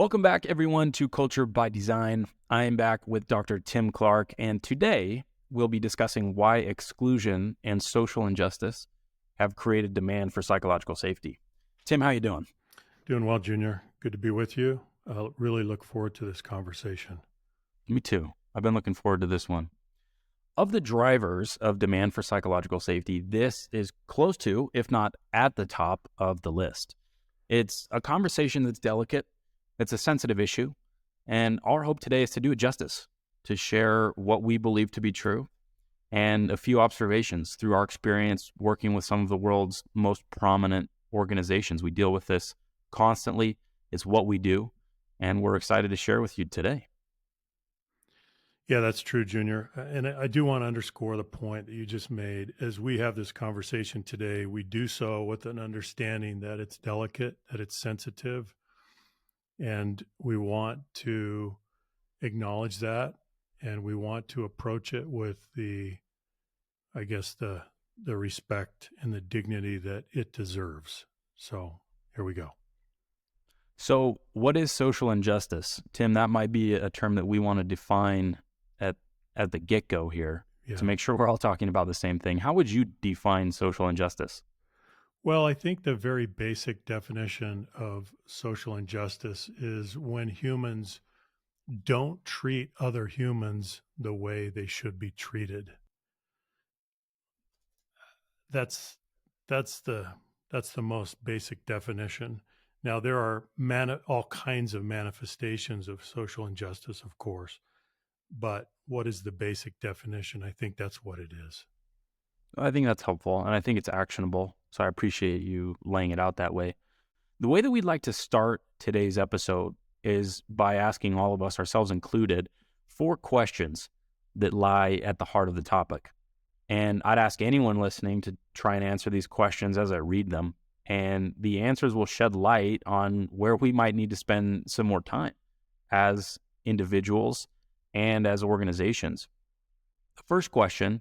Welcome back, everyone, to Culture by Design. I am back with Dr. Tim Clark, and today we'll be discussing why exclusion and social injustice have created demand for psychological safety. Tim, how you doing? Doing well, Junior. Good to be with you. I really look forward to this conversation. Me too. I've been looking forward to this one. Of the drivers of demand for psychological safety, this is close to, if not at the top of the list. It's a conversation that's delicate. It's a sensitive issue, and our hope today is to do it justice, to share what we believe to be true and a few observations through our experience working with some of the world's most prominent organizations. We deal with this constantly. It's what we do, and we're excited to share with you today. Yeah, that's true, Junior. And I do want to underscore the point that you just made. As we have this conversation today, we do so with an understanding that it's delicate, that it's sensitive, and we want to acknowledge that, and we want to approach it with the respect and the dignity that it deserves. So here we go. So what is social injustice? Tim, that might be a term that we want to define at the get-go here to make sure we're all talking about the same thing. How would you define social injustice? Well, I think the very basic definition of social injustice is when humans don't treat other humans the way they should be treated. That's the most basic definition. Now there are all kinds of manifestations of social injustice, of course, but what is the basic definition? I think that's what it is. I think that's helpful, and I think it's actionable, so I appreciate you laying it out that way. The way that we'd like to start today's episode is by asking all of us, ourselves included, 4 questions that lie at the heart of the topic. And I'd ask anyone listening to try and answer these questions as I read them, and the answers will shed light on where we might need to spend some more time as individuals and as organizations. The first question: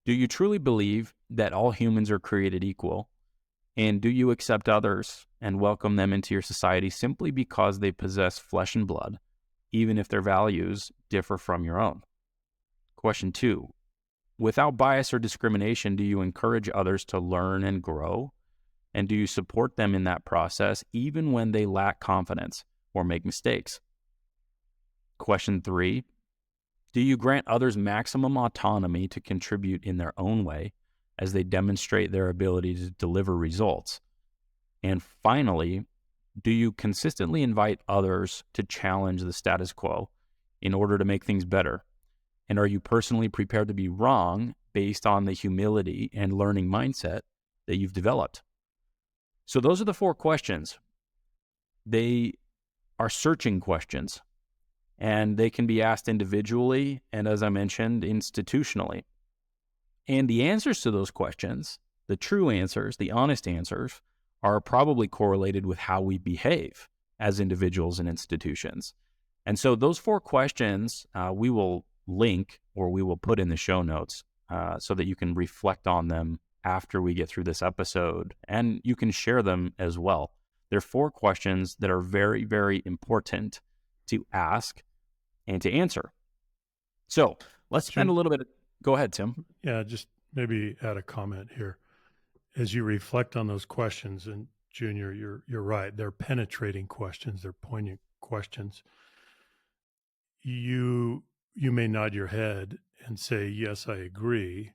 do you truly believe that all humans are created equal? And do you accept others and welcome them into your society simply because they possess flesh and blood, even if their values differ from your own? Question 2: without bias or discrimination, do you encourage others to learn and grow? And do you support them in that process, even when they lack confidence or make mistakes? Question 3: do you grant others maximum autonomy to contribute in their own way as they demonstrate their ability to deliver results? And finally, do you consistently invite others to challenge the status quo in order to make things better? And are you personally prepared to be wrong based on the humility and learning mindset that you've developed? So those are the 4 questions. They are searching questions, and they can be asked individually and, as I mentioned, institutionally. And the answers to those questions, the true answers, the honest answers, are probably correlated with how we behave as individuals and institutions. And so those 4 questions we will link, or we will put in the show notes so that you can reflect on them after we get through this episode, and you can share them as well. They're 4 questions that are very, very important to ask and to answer. So let's spend a little bit. Go ahead, Tim. Yeah, just maybe add a comment here. As you reflect on those questions, and Junior, you're right. They're penetrating questions. They're poignant questions. You may nod your head and say, yes, I agree.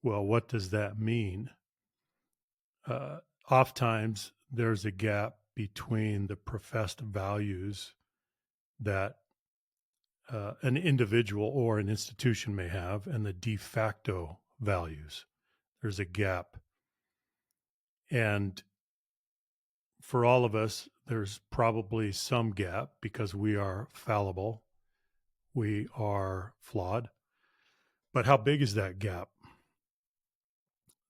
Well, what does that mean? Ofttimes there's a gap between the professed values that an individual or an institution may have and the de facto values. There's a gap. And for all of us, there's probably some gap because we are fallible. We are flawed. But how big is that gap?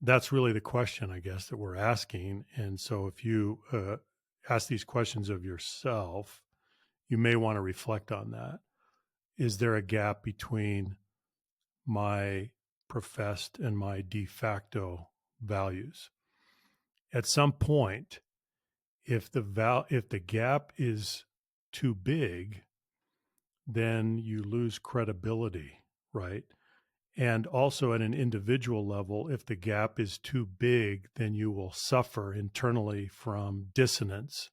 That's really the question, I guess, that we're asking. And so if you ask these questions of yourself, you may want to reflect on that. Is there a gap between my professed and my de facto values? At some point, if the gap is too big, then you lose credibility, right? And also at an individual level, if the gap is too big, then you will suffer internally from dissonance,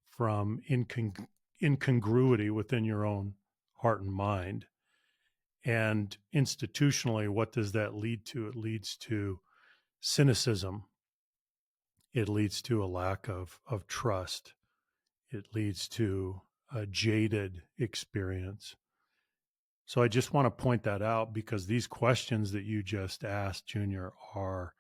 from incongruity within your own heart and mind. And institutionally, what does that lead to? It leads to cynicism. It leads to a lack of trust. It leads to a jaded experience. So I just want to point that out because these questions that you just asked, Junior, are,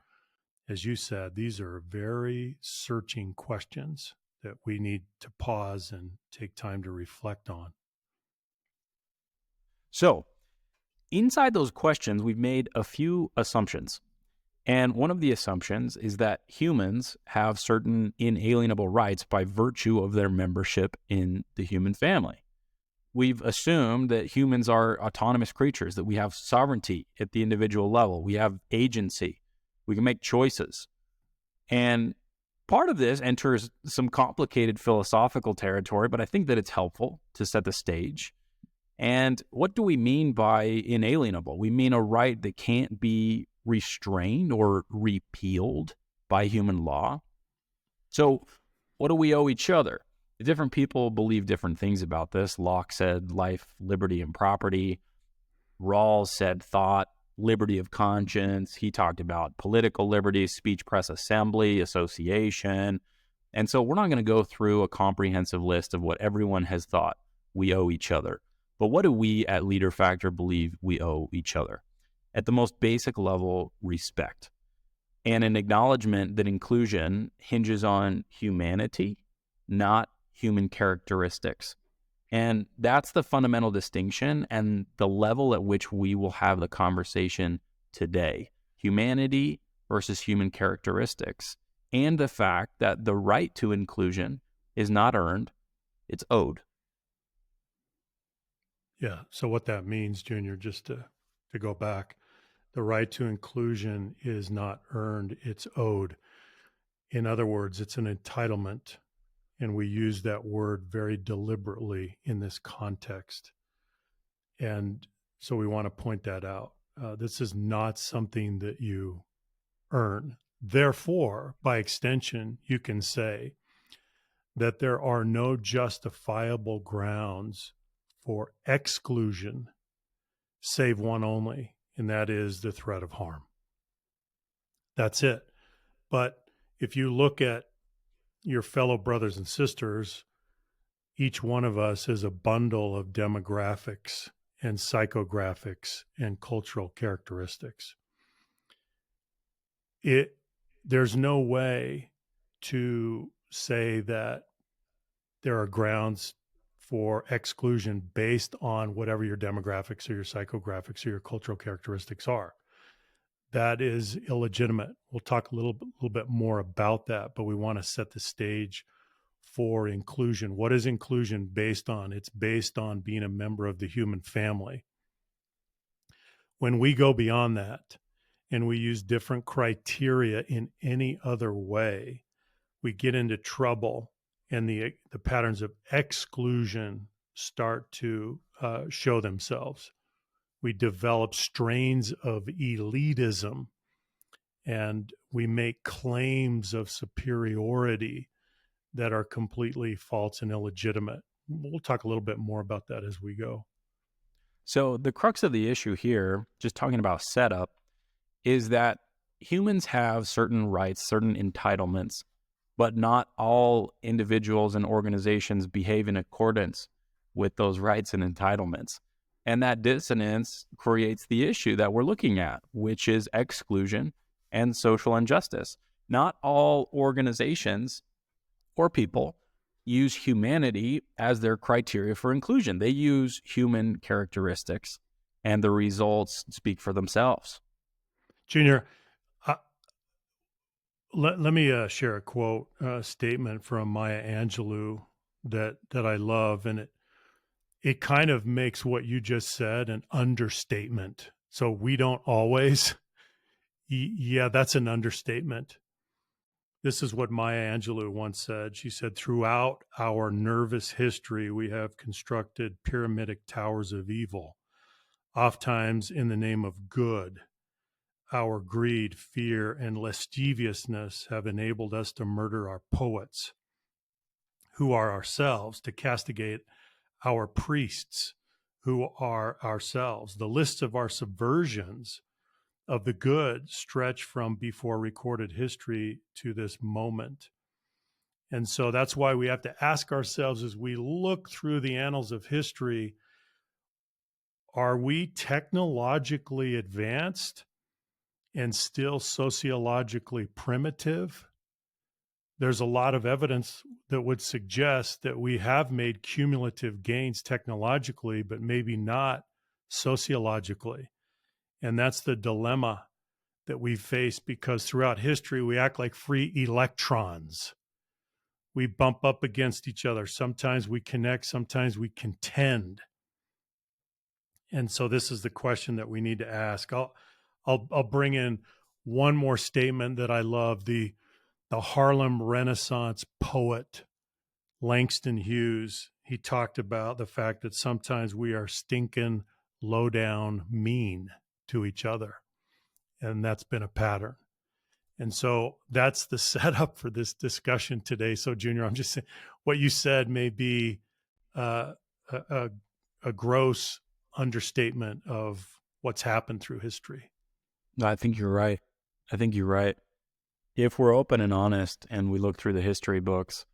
as you said, these are very searching questions that we need to pause and take time to reflect on. So, inside those questions, we've made a few assumptions. And one of the assumptions is that humans have certain inalienable rights by virtue of their membership in the human family. We've assumed that humans are autonomous creatures, that we have sovereignty at the individual level, we have agency, we can make choices. And part of this enters some complicated philosophical territory, but I think that it's helpful to set the stage. And what do we mean by inalienable? We mean a right that can't be restrained or repealed by human law. So, what do we owe each other? Different people believe different things about this. Locke said life, liberty, and property. Rawls said thought, liberty of conscience. He talked about political liberty, speech, press, assembly, association. And so we're not going to go through a comprehensive list of what everyone has thought we owe each other. But what do we at Leader Factor believe we owe each other? At the most basic level, respect. And an acknowledgement that inclusion hinges on humanity, not human characteristics. And that's the fundamental distinction and the level at which we will have the conversation today. Humanity versus human characteristics. And the fact that the right to inclusion is not earned, it's owed. Yeah. So what that means, Junior, just to go back, the right to inclusion is not earned, it's owed. In other words, it's an entitlement. And we use that word very deliberately in this context. And so we want to point that out. This is not something that you earn. Therefore, by extension, you can say that there are no justifiable grounds for exclusion, save one only, and that is the threat of harm. That's it. But if you look at your fellow brothers and sisters, each one of us is a bundle of demographics and psychographics and cultural characteristics. There's no way to say that there are grounds for exclusion based on whatever your demographics or your psychographics or your cultural characteristics are. That is illegitimate. We'll talk a little bit more about that, but we want to set the stage for inclusion. What is inclusion based on? It's based on being a member of the human family. When we go beyond that and we use different criteria in any other way, we get into trouble, and the patterns of exclusion start to show themselves. We develop strains of elitism, and we make claims of superiority that are completely false and illegitimate. We'll talk a little bit more about that as we go. So the crux of the issue here, just talking about setup, is that humans have certain rights, certain entitlements, but not all individuals and organizations behave in accordance with those rights and entitlements. And that dissonance creates the issue that we're looking at, which is exclusion and social injustice. Not all organizations or people use humanity as their criteria for inclusion. They use human characteristics, and the results speak for themselves. Junior, let me share a quote, statement from Maya Angelou that I love, and it kind of makes what you just said an understatement. So we don't always, yeah, that's an understatement. This is what Maya Angelou once said. She said, throughout our nervous history, we have constructed pyramidic towers of evil, ofttimes in the name of good. Our greed, fear, and lasciviousness have enabled us to murder our poets, who are ourselves, to castigate our priests, who are ourselves. The lists of our subversions of the good stretch from before recorded history to this moment. And so that's why we have to ask ourselves as we look through the annals of history, are we technologically advanced and still sociologically primitive? There's a lot of evidence that would suggest that we have made cumulative gains technologically, but maybe not sociologically. And that's the dilemma that we face, because throughout history, we act like free electrons. We bump up against each other. Sometimes we connect, sometimes we contend. And so this is the question that we need to ask. I'll bring in one more statement that I love. The Harlem Renaissance poet Langston Hughes, he talked about the fact that sometimes we are stinking, low down, mean to each other. And that's been a pattern. And so that's the setup for this discussion today. So, Junior, I'm just saying what you said may be a gross understatement of what's happened through history. No, I think you're right. I think you're right. If we're open and honest and we look through the history books,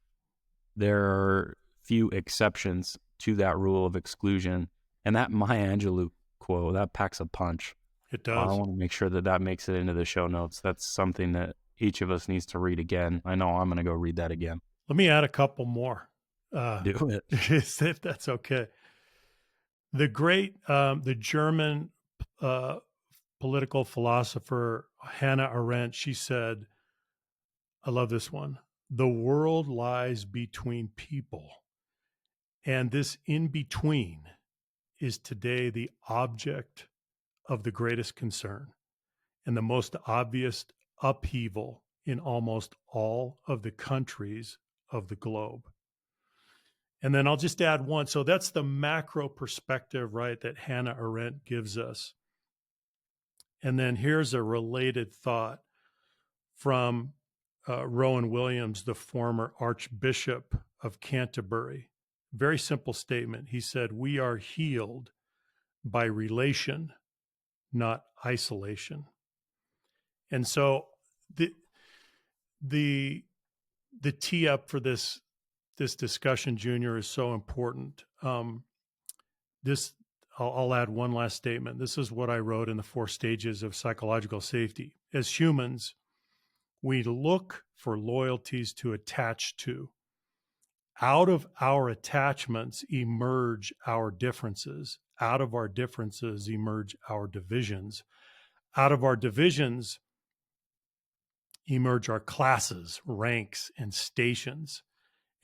there are few exceptions to that rule of exclusion. And that Maya Angelou quote, that packs a punch. It I does. want to make sure that that makes it into the show notes. That's something that each of us needs to read again. I know I'm going to go read that again. Let me add a couple more. Do it. If that's okay. The German political philosopher Hannah Arendt, she said, I love this one, the world lies between people, and this in between is today the object of the greatest concern and the most obvious upheaval in almost all of the countries of the globe. And then I'll just add one. So that's the macro perspective, right, that Hannah Arendt gives us. And then here's a related thought from Rowan Williams, the former Archbishop of Canterbury. Very simple statement. He said, "We are healed by relation, not isolation." And so the tee up for this discussion, Junior, is so important. I'll add one last statement. This is what I wrote in the 4 stages of psychological safety. As humans, we look for loyalties to attach to. Out of our attachments emerge our differences. Out of our differences emerge our divisions. Out of our divisions emerge our classes, ranks, and stations.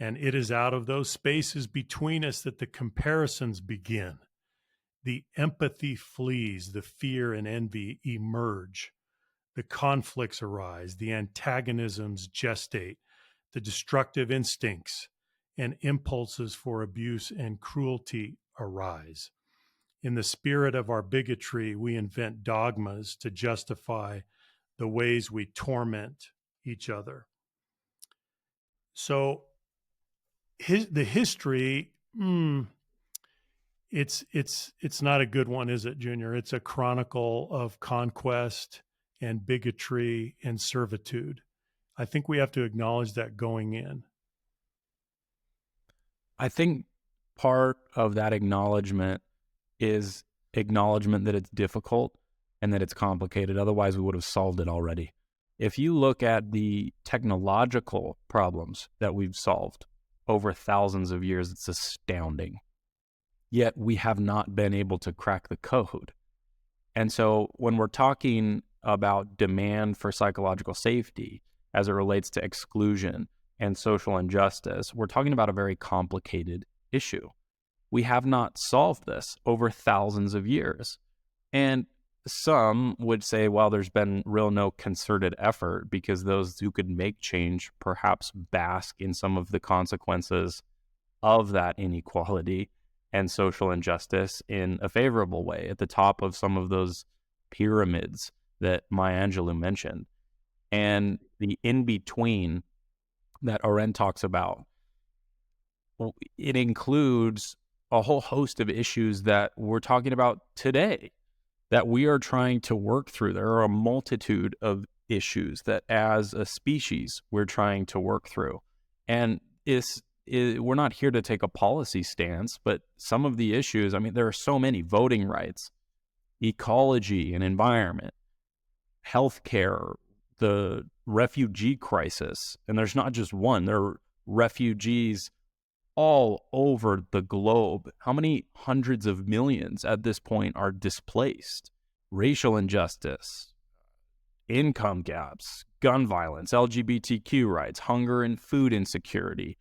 And it is out of those spaces between us that the comparisons begin. The empathy flees, the fear and envy emerge. The conflicts arise, the antagonisms gestate, the destructive instincts and impulses for abuse and cruelty arise. In the spirit of our bigotry, we invent dogmas to justify the ways we torment each other. So the history, it's not a good one, is it, Junior? It's a chronicle of conquest and bigotry and servitude. I think we have to acknowledge that going in. I think part of that acknowledgement is acknowledgement that it's difficult and that it's complicated. Otherwise, we would have solved it already. If you look at the technological problems that we've solved over thousands of years, it's astounding. Yet we have not been able to crack the code. And so when we're talking about demand for psychological safety as it relates to exclusion and social injustice, we're talking about a very complicated issue. We have not solved this over thousands of years. And some would say, well, there's been real no concerted effort because those who could make change perhaps bask in some of the consequences of that inequality and social injustice in a favorable way at the top of some of those pyramids that Maya Angelou mentioned. And the in between that Arendt talks about, it includes a whole host of issues that we're talking about today that we are trying to work through. There are a multitude of issues that as a species we're trying to work through. And we're not here to take a policy stance, but some of the issues, I mean, there are so many: voting rights, ecology and environment, healthcare, the refugee crisis. And there's not just one, there are refugees all over the globe. How many hundreds of millions at this point are displaced? Racial injustice, income gaps, gun violence, LGBTQ rights, hunger and food insecurity,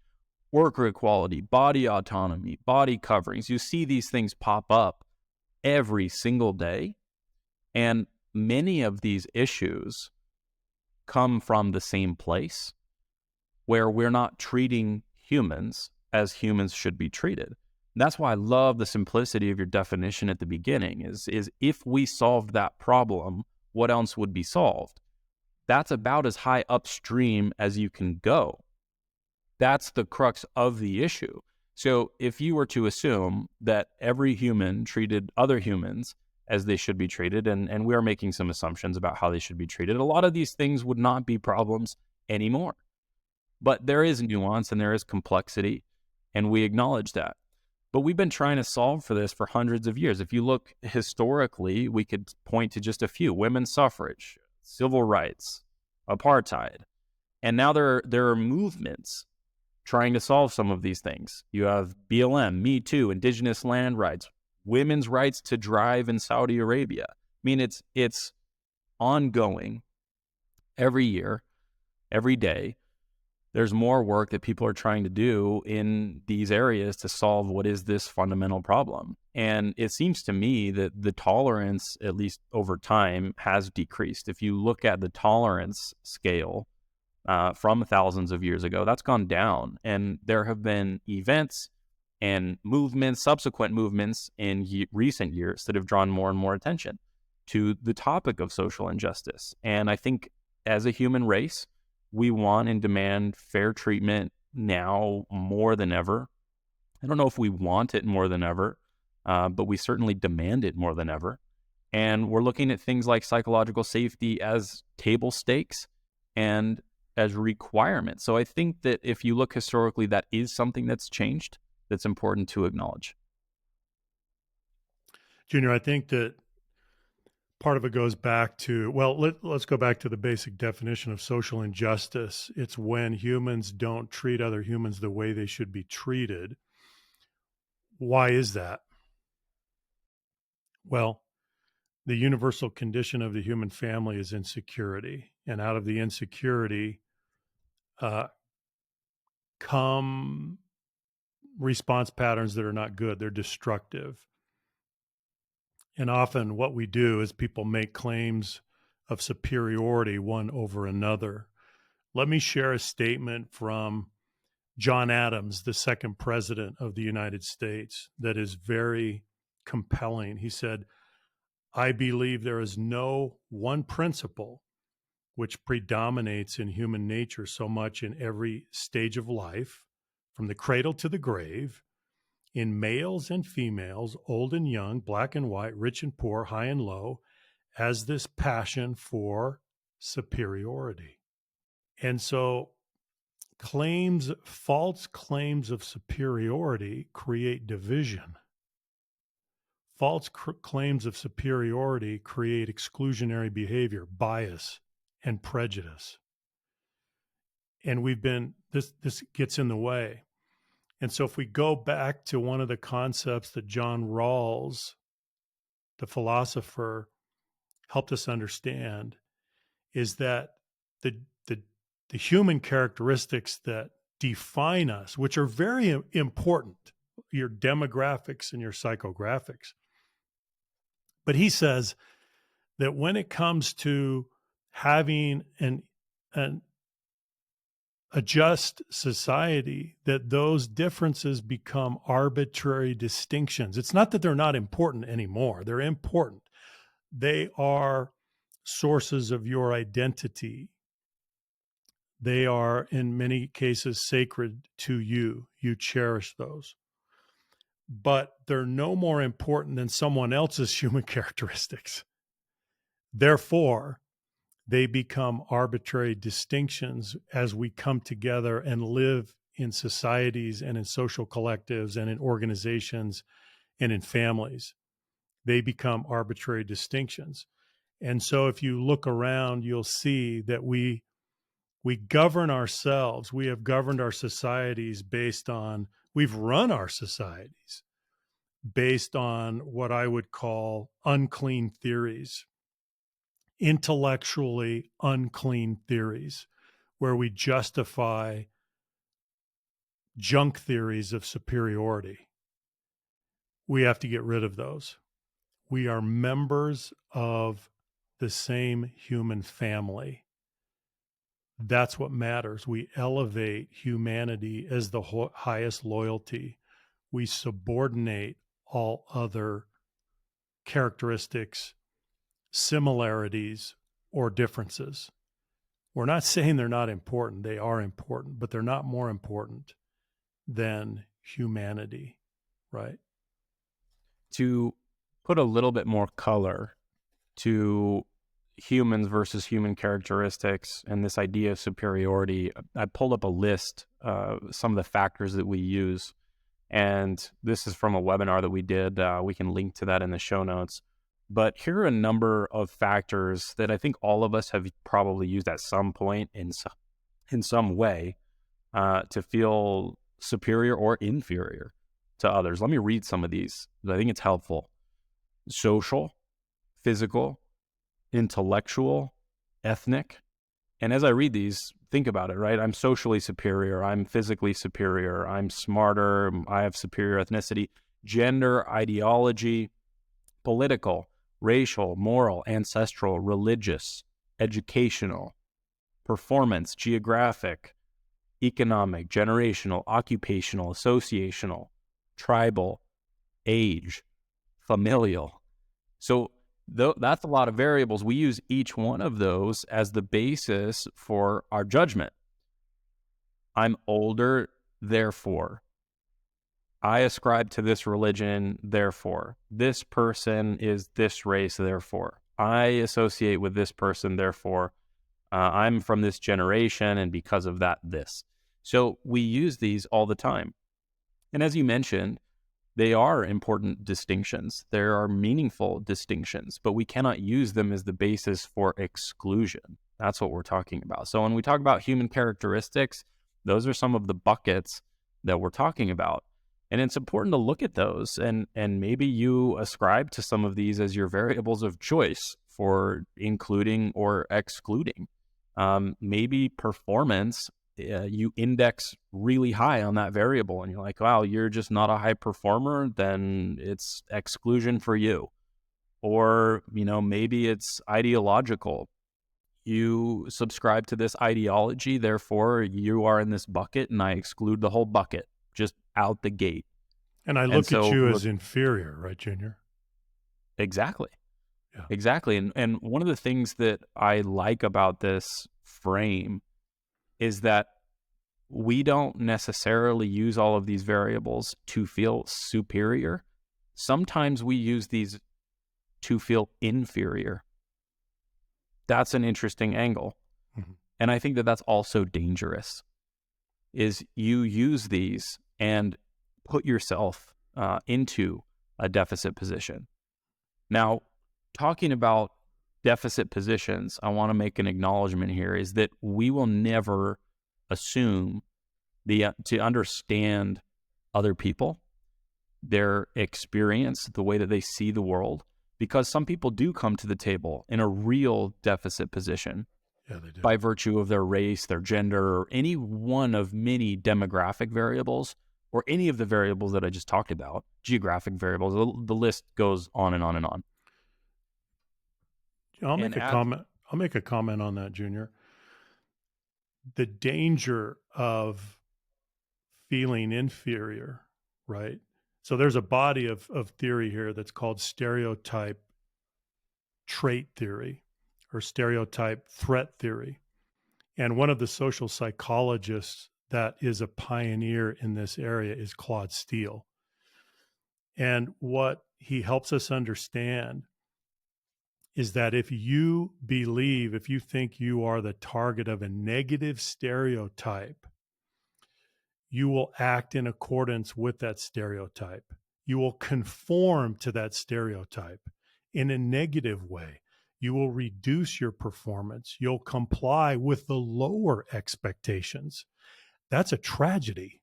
worker equality, body autonomy, body coverings. You see these things pop up every single day. And many of these issues come from the same place, where we're not treating humans as humans should be treated. And that's why I love the simplicity of your definition at the beginning is if we solved that problem, what else would be solved? That's about as high upstream as you can go. That's the crux of the issue. So if you were to assume that every human treated other humans as they should be treated, and we are making some assumptions about how they should be treated, a lot of these things would not be problems anymore. But there is nuance and there is complexity, and we acknowledge that. But we've been trying to solve for this for hundreds of years. If you look historically, we could point to just a few: women's suffrage, civil rights, apartheid. And now there are movements trying to solve some of these things. You have BLM, Me Too, indigenous land rights, women's rights to drive in Saudi Arabia. I mean, it's ongoing every year, every day. There's more work that people are trying to do in these areas to solve what is this fundamental problem. And it seems to me that the tolerance, at least over time, has decreased. If you look at the tolerance scale from thousands of years ago, that's gone down. And there have been events and movements, subsequent movements in recent years that have drawn more and more attention to the topic of social injustice. And I think as a human race, we want and demand fair treatment now more than ever. I don't know if we want it more than ever, but we certainly demand it more than ever. And we're looking at things like psychological safety as table stakes and as requirements. So I think that if you look historically, that is something that's changed, that's important to acknowledge. Junior, I think that part of it goes back to, well, let's go back to the basic definition of social injustice. It's when humans don't treat other humans the way they should be treated. Why is that? Well, the universal condition of the human family is insecurity. And out of the insecurity come response patterns that are not good. They're destructive. And often what we do is people make claims of superiority one over another. Let me share a statement from John Adams, the second president of the United States, that is very compelling. He said, "I believe there is no one principle which predominates in human nature so much in every stage of life, from the cradle to the grave, in males and females, old and young, black and white, rich and poor, high and low, as this passion for superiority." And so false claims of superiority create division. False claims of superiority create exclusionary behavior, bias, and prejudice. And this gets in the way. And so if we go back to one of the concepts that John Rawls, the philosopher, helped us understand, is that the human characteristics that define us, which are very important, your demographics and your psychographics. But he says that when it comes to having an a just society, that those differences become arbitrary distinctions. It's not that they're not important anymore. They're important. They are sources of your identity. They are, in many cases, sacred to you. You cherish those. But they're no more important than someone else's human characteristics. Therefore, they become arbitrary distinctions as we come together and live in societies and in social collectives and in organizations and in families. They become arbitrary distinctions. And so if you look around, you'll see that we govern ourselves. We have governed our societies we've run our societies based on what I would call unclean theories, intellectually unclean theories, where we justify junk theories of superiority. We have to get rid of those. We are members of the same human family. That's what matters. We elevate humanity as the highest loyalty. We subordinate all other characteristics, similarities, or differences. We're not saying they're not important. They are important, but they're not more important than humanity, right? To put a little bit more color to humans versus human characteristics and this idea of superiority, I pulled up a list of some of the factors that we use. And this is from a webinar that we did. We can link to that in the show notes. But here are a number of factors that I think all of us have probably used at some point in some way to feel superior or inferior to others. Let me read some of these. I think it's helpful. Social, physical, intellectual, ethnic. And as I read these, think about it, right? I'm socially superior. I'm physically superior. I'm smarter. I have superior ethnicity. Gender, ideology, political, racial, moral, ancestral, religious, educational, performance, geographic, economic, generational, occupational, associational, tribal, age, familial. So that's a lot of variables. We use each one of those as the basis for our judgment. I'm older, therefore. I ascribe to this religion, therefore. This person is this race, therefore. I associate with this person, therefore. I'm from this generation, and because of that, this. So we use these all the time. And as you mentioned, they are important distinctions. There are meaningful distinctions, but we cannot use them as the basis for exclusion. That's what we're talking about. So when we talk about human characteristics, those are some of the buckets that we're talking about. And it's important to look at those, and maybe you ascribe to some of these as your variables of choice for including or excluding. Maybe performance, you index really high on that variable, and you're like, wow, you're just not a high performer, then it's exclusion for you. Or, maybe it's ideological. You subscribe to this ideology, therefore you are in this bucket, and I exclude the whole bucket just out the gate. And I look at you as inferior, right, Junior? Exactly. Yeah. Exactly. And one of the things that I like about this frame is that we don't necessarily use all of these variables to feel superior. Sometimes we use these to feel inferior. That's an interesting angle. Mm-hmm. And I think that that's also dangerous, is you use these and put yourself into a deficit position. Now, talking about deficit positions, I want to make an acknowledgement here, is that we will never assume to understand other people, their experience, the way that they see the world, because some people do come to the table in a real deficit position. Yeah, they do. By virtue of their race, their gender, or any one of many demographic variables, or any of the variables that I just talked about, geographic variables, the list goes on and on and on. I'll And make a as comment. I'll make a comment on that, Junior. The danger of feeling inferior, right? So there's a body of theory here that's called stereotype trait theory or stereotype threat theory. And one of the social psychologists that is a pioneer in this area is Claude Steele. And what he helps us understand is that if you believe, if you think you are the target of a negative stereotype, you will act in accordance with that stereotype. You will conform to that stereotype in a negative way. You will reduce your performance. You'll comply with the lower expectations. That's a tragedy.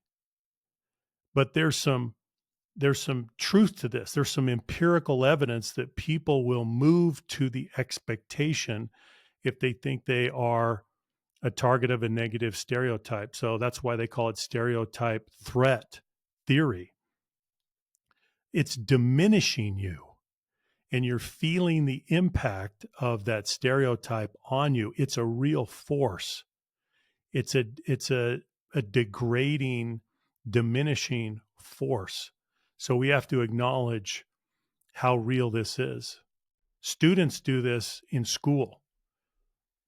But there's some truth to this. There's some empirical evidence that people will move to the expectation if they think they are a target of a negative stereotype. So that's why they call it stereotype threat theory. It's diminishing you and you're feeling the impact of that stereotype on you. It's a real force. It's a degrading, diminishing force. So we have to acknowledge how real this is. Students do this in school,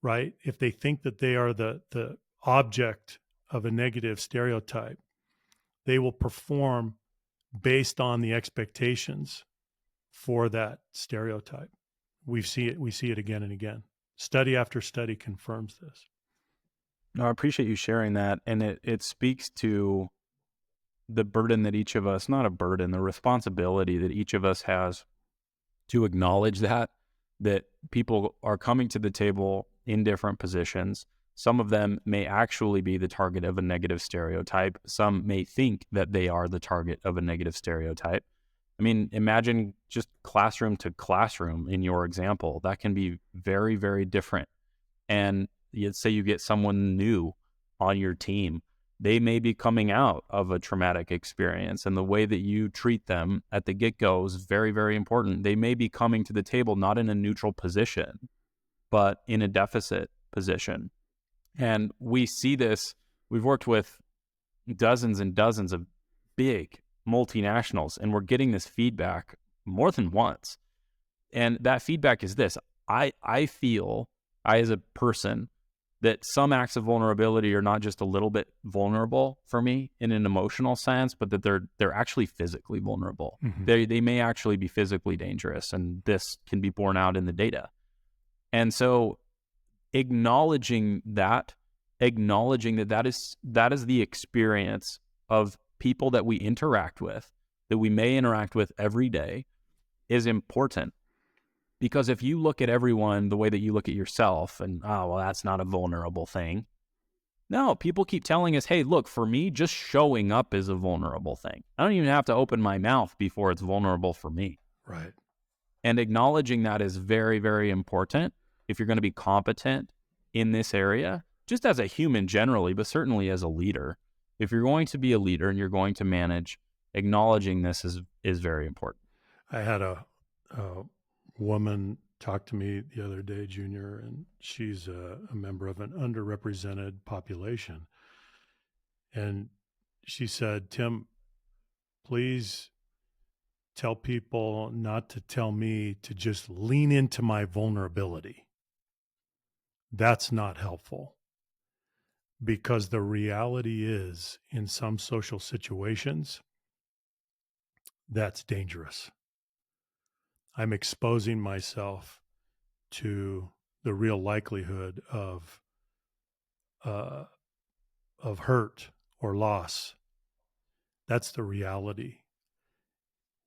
right? If they think that they are the object of a negative stereotype, they will perform based on the expectations for that stereotype. We see it again and again. Study after study confirms this. No, I appreciate you sharing that. And it speaks to the burden that each of us, not a burden, the responsibility that each of us has to acknowledge that people are coming to the table in different positions. Some of them may actually be the target of a negative stereotype. Some may think that they are the target of a negative stereotype. I mean, imagine just classroom to classroom in your example. That can be very, very different. And let's say you get someone new on your team. They may be coming out of a traumatic experience, and the way that you treat them at the get-go is very, very important. They may be coming to the table not in a neutral position, but in a deficit position. And we see this. We've worked with dozens and dozens of big multinationals, and we're getting this feedback more than once. And that feedback is this. I feel, I as a person, that some acts of vulnerability are not just a little bit vulnerable for me in an emotional sense, but that they're actually physically vulnerable. Mm-hmm. They may actually be physically dangerous, and this can be borne out in the data. And so acknowledging that that is the experience of people that we interact with, that we may interact with every day, is important. Because if you look at everyone the way that you look at yourself and, oh, well, that's not a vulnerable thing. No, people keep telling us, hey, look, for me, just showing up is a vulnerable thing. I don't even have to open my mouth before it's vulnerable for me. Right. And acknowledging that is very, very important if you're going to be competent in this area, just as a human generally, but certainly as a leader. If you're going to be a leader and you're going to manage, acknowledging this is very important. I had a woman talk to me the other day, Junior, and she's a member of an underrepresented population. And she said, Tim, please tell people not to tell me to just lean into my vulnerability. That's not helpful, because the reality is, in some social situations, that's dangerous. I'm exposing myself to the real likelihood uh, of hurt or loss. That's the reality.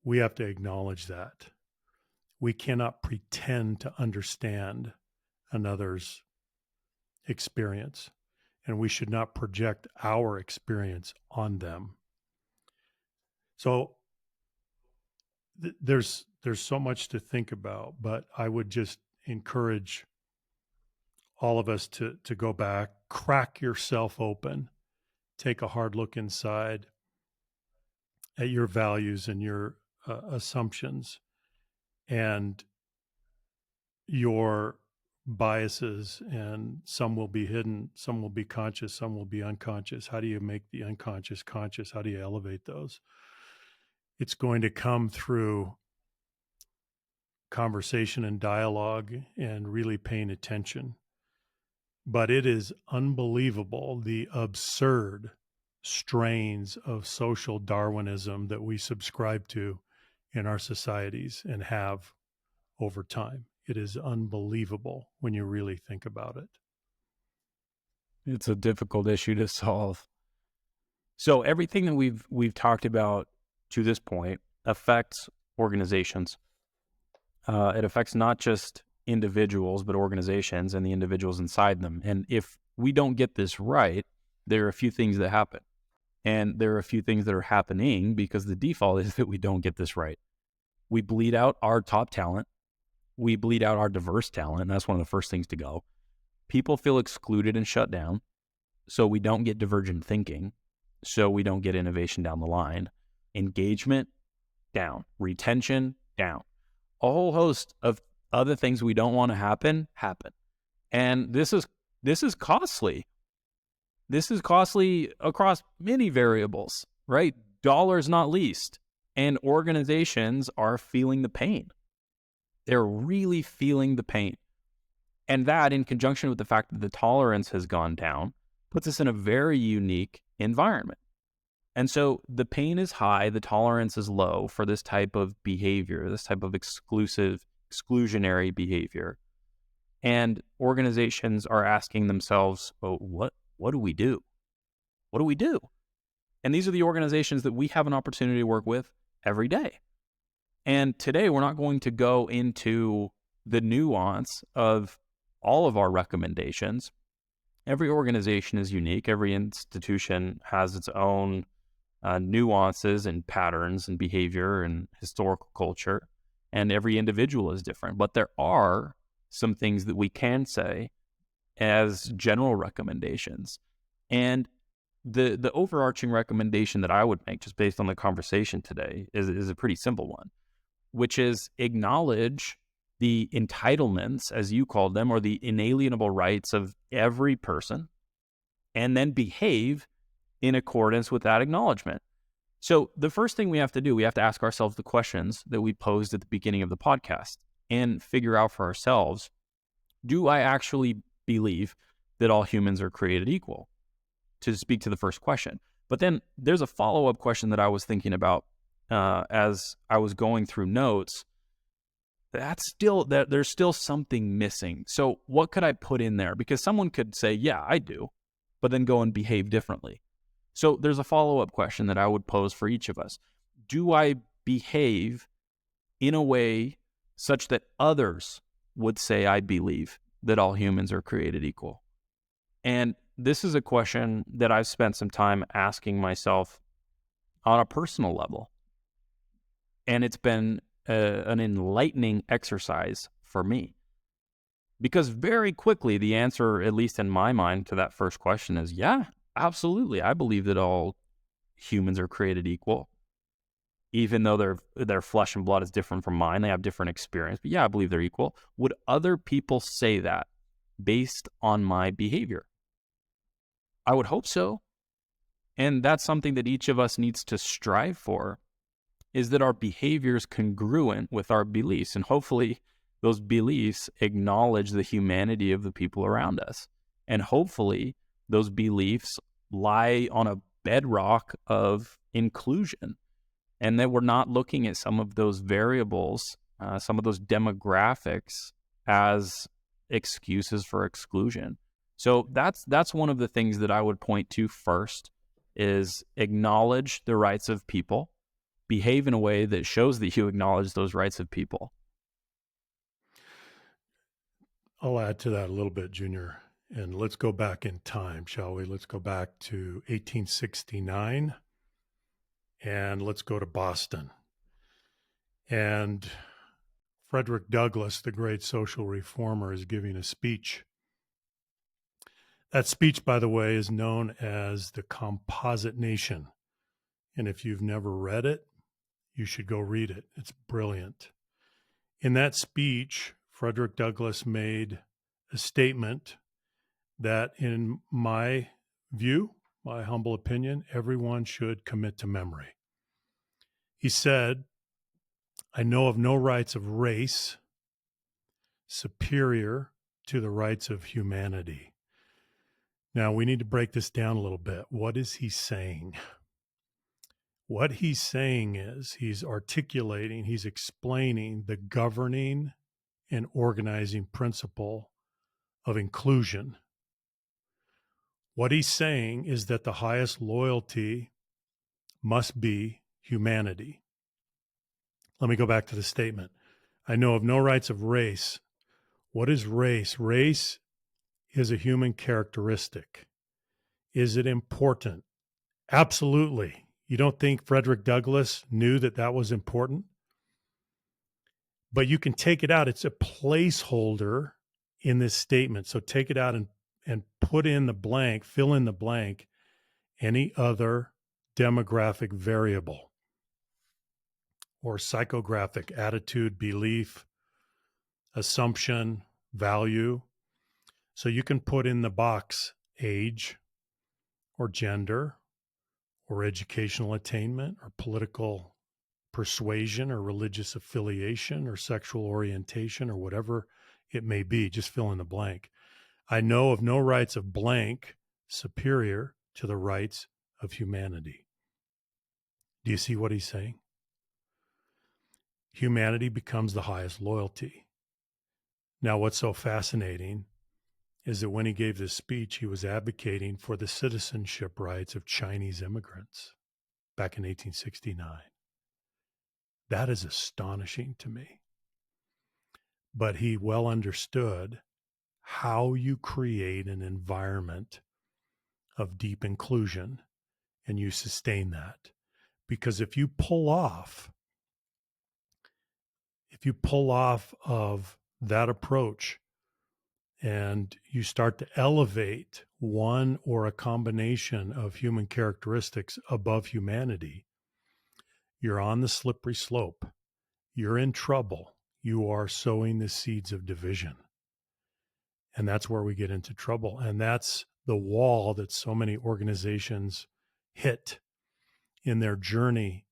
We have to acknowledge that. We cannot pretend to understand another's experience, and we should not project our experience on them. So there's so much to think about, but I would just encourage all of us to go back, crack yourself open, take a hard look inside at your values and your assumptions, and your biases, and some will be hidden, some will be conscious, some will be unconscious. How do you make the unconscious conscious? How do you elevate those? It's going to come through conversation and dialogue and really paying attention. But it is unbelievable the absurd strains of social Darwinism that we subscribe to in our societies and have over time. It is unbelievable when you really think about it. It's a difficult issue to solve. So everything that we've talked about to this point affects organizations. It affects not just individuals, but organizations and the individuals inside them. And if we don't get this right, there are a few things that happen. And there are a few things that are happening because the default is that we don't get this right. We bleed out our top talent. We bleed out our diverse talent. And that's one of the first things to go. People feel excluded and shut down. So we don't get divergent thinking. So we don't get innovation down the line. Engagement, down. Retention, down. A whole host of other things we don't want to happen. And this is costly. This is costly across many variables, right? Dollars not least. And organizations are feeling the pain. They're really feeling the pain. And that, in conjunction with the fact that the tolerance has gone down, puts us in a very unique environment. And so the pain is high, the tolerance is low for this type of behavior, this type of exclusionary behavior. And organizations are asking themselves, oh, what do we do? What do we do? And these are the organizations that we have an opportunity to work with every day. And today we're not going to go into the nuance of all of our recommendations. Every organization is unique. Every institution has its own nuances and patterns and behavior and historical culture. And every individual is different. But there are some things that we can say as general recommendations. And the overarching recommendation that I would make, just based on the conversation today, is a pretty simple one, which is acknowledge the entitlements, as you called them, or the inalienable rights of every person, and then behave in accordance with that acknowledgement. So the first thing we have to do, we have to ask ourselves the questions that we posed at the beginning of the podcast and figure out for ourselves, do I actually believe that all humans are created equal? To speak to the first question. But then there's a follow-up question that I was thinking about as I was going through notes. There's still something missing. So what could I put in there? Because someone could say, yeah, I do, but then go and behave differently. So there's a follow-up question that I would pose for each of us. Do I behave in a way such that others would say I believe that all humans are created equal? And this is a question that I've spent some time asking myself on a personal level. And it's been an enlightening exercise for me. Because very quickly, the answer, at least in my mind, to that first question is, yeah, absolutely. I believe that all humans are created equal. Even though their flesh and blood is different from mine, they have different experience. But yeah, I believe they're equal. Would other people say that based on my behavior? I would hope so. And that's something that each of us needs to strive for, is that our behavior is congruent with our beliefs. And hopefully those beliefs acknowledge the humanity of the people around us. And hopefully those beliefs lie on a bedrock of inclusion, and that we're not looking at some of those variables, some of those demographics as excuses for exclusion. So that's one of the things that I would point to first, is acknowledge the rights of people, behave in a way that shows that you acknowledge those rights of people. I'll add to that a little bit, Junior. And let's go back in time, shall we? Let's go back to 1869 and let's go to Boston. And Frederick Douglass, the great social reformer, is giving a speech. That speech, by the way, is known as the Composite Nation. And if you've never read it, you should go read it. It's brilliant. In that speech, Frederick Douglass made a statement that, in my view, my humble opinion, everyone should commit to memory. He said, "I know of no rights of race superior to the rights of humanity." Now, we need to break this down a little bit. What is he saying? What he's saying is he's articulating, he's explaining the governing and organizing principle of inclusion. What he's saying is that the highest loyalty must be humanity. Let me go back to the statement. I know of no rights of race. What is race? Race is a human characteristic. Is it important? Absolutely. You don't think Frederick Douglass knew that that was important? But you can take it out. It's a placeholder in this statement. So take it out and put in the blank, fill in the blank, any other demographic variable or psychographic attitude, belief, assumption, value. So you can put in the box age or gender or educational attainment or political persuasion or religious affiliation or sexual orientation or whatever it may be. Just fill in the blank. I know of no rights of blank superior to the rights of humanity. Do you see what he's saying? Humanity becomes the highest loyalty. Now, what's so fascinating is that when he gave this speech, he was advocating for the citizenship rights of Chinese immigrants back in 1869. That is astonishing to me. But he well understood how you create an environment of deep inclusion and you sustain that. Because if you pull off of that approach and you start to elevate one or a combination of human characteristics above humanity, you're on the slippery slope. You're in trouble. You are sowing the seeds of division. And that's where we get into trouble. And that's the wall that so many organizations hit in their journey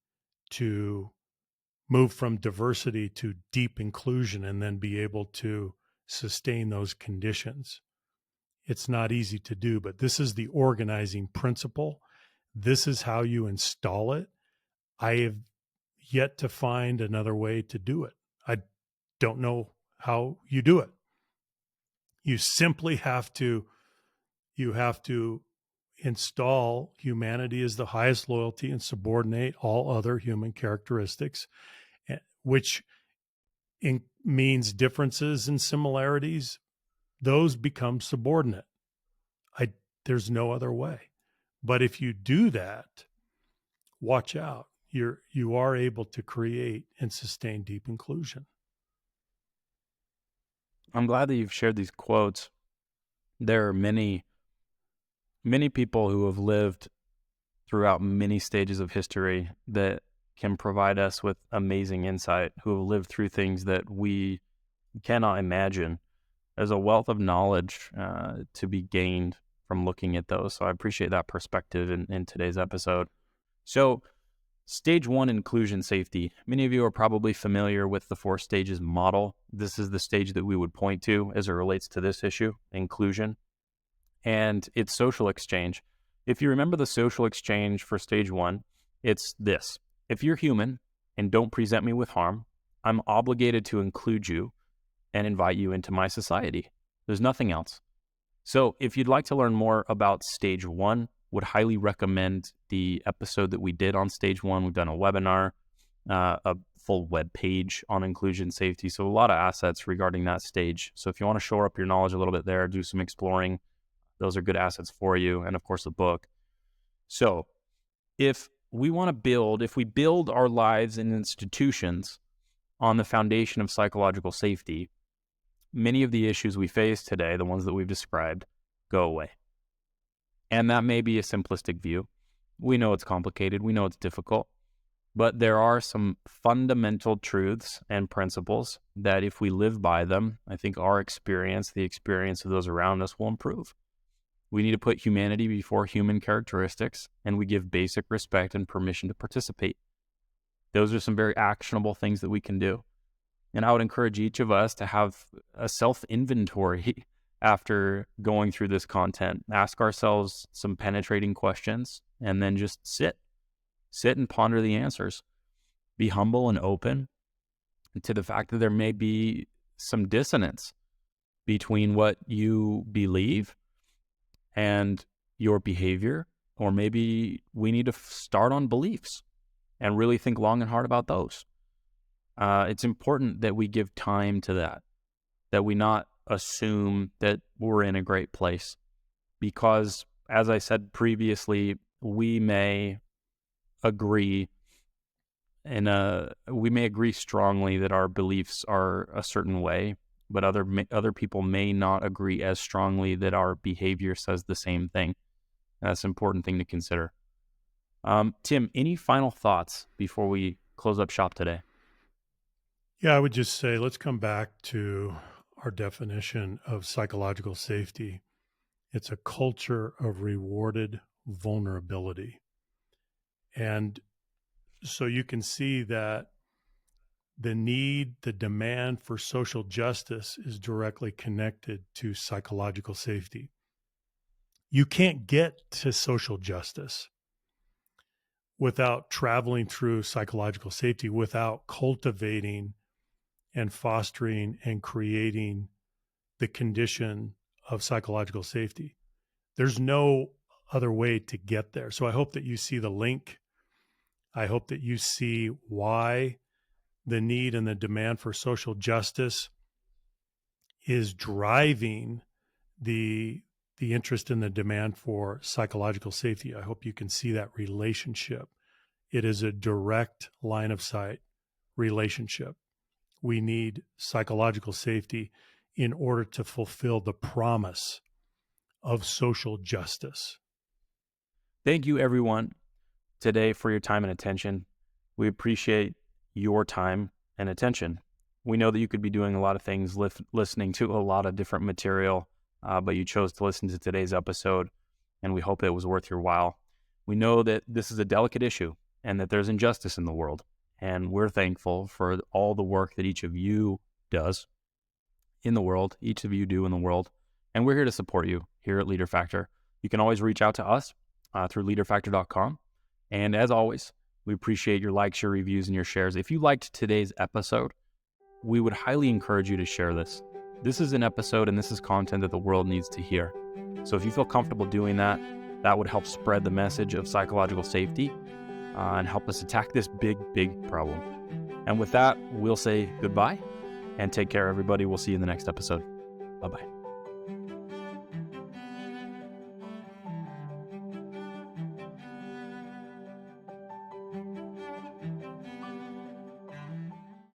to move from diversity to deep inclusion and then be able to sustain those conditions. It's not easy to do, but this is the organizing principle. This is how you install it. I have yet to find another way to do it. I don't know how you do it. You simply have to install humanity as the highest loyalty and subordinate all other human characteristics, which means differences and similarities. Those become subordinate. There's no other way. But if you do that, watch out. You are able to create and sustain deep inclusion. I'm glad that you've shared these quotes. There are many people who have lived throughout many stages of history that can provide us with amazing insight, who have lived through things that we cannot imagine. There's a wealth of knowledge to be gained from looking at those. So I appreciate that perspective in today's episode. So stage 1, inclusion safety. Many of you are probably familiar with the 4 stages model. This is the stage that we would point to as it relates to this issue, inclusion. And it's social exchange. If you remember the social exchange for stage 1, it's this. If you're human and don't present me with harm, I'm obligated to include you and invite you into my society. There's nothing else. So if you'd like to learn more about stage 1, would highly recommend the episode that we did on stage 1. We've done a webinar, a full web page on inclusion safety. So a lot of assets regarding that stage. So if you want to shore up your knowledge a little bit there, do some exploring, those are good assets for you. And of course, the book. So if we build our lives and institutions on the foundation of psychological safety, many of the issues we face today, the ones that we've described, go away. And that may be a simplistic view. We know it's complicated. We know it's difficult. But there are some fundamental truths and principles that if we live by them, I think our experience, the experience of those around us, will improve. We need to put humanity before human characteristics, and we give basic respect and permission to participate. Those are some very actionable things that we can do. And I would encourage each of us to have a self-inventory after going through this content. Ask ourselves some penetrating questions, and then just sit and ponder the answers. Be humble and open to the fact that there may be some dissonance between what you believe and your behavior, or maybe we need to start on beliefs and really think long and hard about those. It's important that we give time to that we not assume that we're in a great place, because, as I said previously, we may agree strongly that our beliefs are a certain way, but other people may not agree as strongly that our behavior says the same thing. And that's an important thing to consider. Tim, any final thoughts before we close up shop today? Yeah, I would just say let's come back to our definition of psychological safety. It's a culture of rewarded vulnerability. And so you can see that the demand for social justice is directly connected to psychological safety. You can't get to social justice without traveling through psychological safety, without cultivating and fostering and creating the condition of psychological safety. There's no other way to get there. So I hope that you see the link. I hope that you see why the need and the demand for social justice is driving the interest in the demand for psychological safety. I hope you can see that relationship. It is a direct line of sight relationship. We need psychological safety in order to fulfill the promise of social justice. Thank you, everyone, today for your time and attention. We appreciate your time and attention. We know that you could be doing a lot of things, listening to a lot of different material, but you chose to listen to today's episode, and we hope it was worth your while. We know that this is a delicate issue and that there's injustice in the world, and we're thankful for all the work that each of you does in the world, each of you do in the world, and we're here to support you here at Leader Factor. You can always reach out to us through leaderfactor.com, and as always, we appreciate your likes, your reviews, and your shares. If you liked today's episode, we would highly encourage you to share this. This is an episode and this is content that the world needs to hear. So if you feel comfortable doing that, that would help spread the message of psychological safety and help us attack this big, big problem. And with that, we'll say goodbye and take care, everybody. We'll see you in the next episode. Bye-bye.